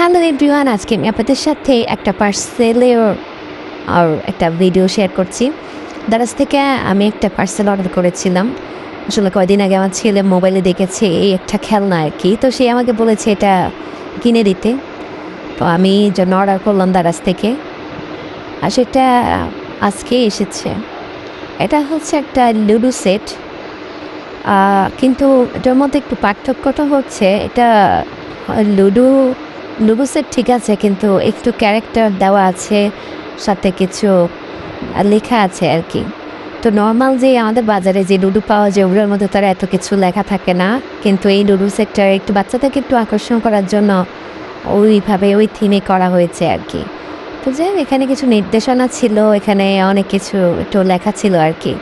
Hello everyone, আজকে আমি আপনাদের সাথে একটা পার্সেলের আর একটা ভিডিও শেয়ার করছি। দারাজ থেকে আমি একটা পার্সেল অর্ডার করেছিলাম। আসলে কয়দিন আগে আমার ছেলে মোবাইলে দেখেছে এই একটা খেলনা আর কি, তো সে আমাকে বলেছে এটা কিনে দিতে। তো আমি জন্য অর্ডার করলাম দারাজ থেকে, আর সেটা আজকে এসেছে। এটা হচ্ছে একটা লুডো সেট, কিন্তু এটার মধ্যে একটু পার্থক্যটা হচ্ছে এটা লুডো লুডো সেট ঠিক আছে, কিন্তু একটু ক্যারেক্টার দেওয়া আছে, সাথে কিছু লেখা আছে আর কি। তো নর্মাল যে আমাদের বাজারে যে লুডো পাওয়া যায় ওগুলোর মধ্যে তারা এত কিছু লেখা থাকে না, কিন্তু এই লুডো সেটটা একটু বাচ্চাদেরকে একটু আকর্ষণ করার জন্য ওইভাবে ওই থিমে করা হয়েছে আর কি। তো যাই এখানে কিছু নির্দেশনা ছিল, এখানে অনেক কিছু একটু লেখা ছিল আর কি।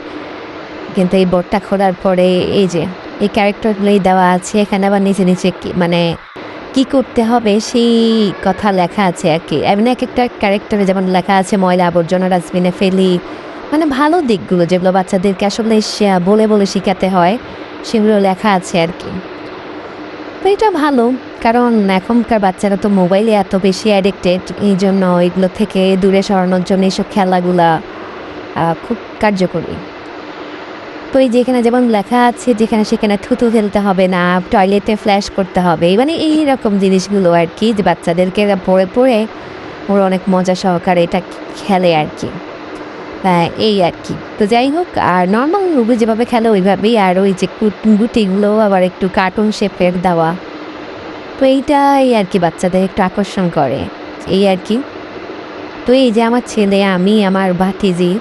কিন্তু এই বোর্ডটা খোলার পরে এই যে এই ক্যারেক্টারগুলোই দেওয়া আছে, এখানে আবার নিচে নিচে মানে কি করতে হবে সেই কথা লেখা আছে আর কি। এমনি এক একটা ক্যারেক্টারে যেমন লেখা আছে ময়লা আবর্জনা ডাস্টবিনে ফেলি, মানে ভালো দিকগুলো যেগুলো বাচ্চাদেরকে আসলে বলে বলে শেখাতে হয় সেগুলো লেখা আছে আর কি। তো এটা ভালো, কারণ এখনকার বাচ্চারা তো মোবাইলে এত বেশি অ্যাডিক্টেড, এই জন্য এগুলো থেকে দূরে সরানোর জন্য এইসব খেলাগুলা খুব কার্যকরী। তো এই যেখানে যেমন লেখা আছে যেখানে সেখানে থুতু ফেলতে হবে না, টয়লেটে ফ্ল্যাশ করতে হবে, মানে এইরকম জিনিসগুলো আর কি, যে বাচ্চাদেরকে পড়ে পড়ে ওরা অনেক মজা সহকারে এটা খেলে আর কি। হ্যাঁ এই আর কি। তো যাই হোক, আর নর্মাল রুবি যেভাবে খেলে ওইভাবেই, আর ওই যে গুটিগুলো আবার একটু কার্টুন শেপের দেওয়া, তো এইটাই আর কি বাচ্চাদের একটু আকর্ষণ করে এই আর কি। তো এই যে আমার ছেলে, আমি, আমার ভাতিজি,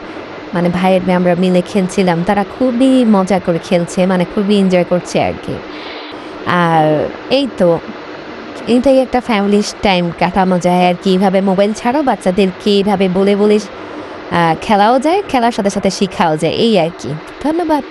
মানে ভাইয়ের মেয়ে আমরা মিলে খেলছিলাম, তারা খুবই মজা করে খেলছে, মানে খুবই এনজয় করছে আর কি। আর এই তো এইটাই একটা ফ্যামিলি টাইম কাটানো যায় আর কি। এইভাবে মোবাইল ছাড়াও বাচ্চাদেরকে এইভাবে বলে বলে খেলাও যায়, খেলার সাথে সাথে শেখাও যায় এই আর কি। ধন্যবাদ।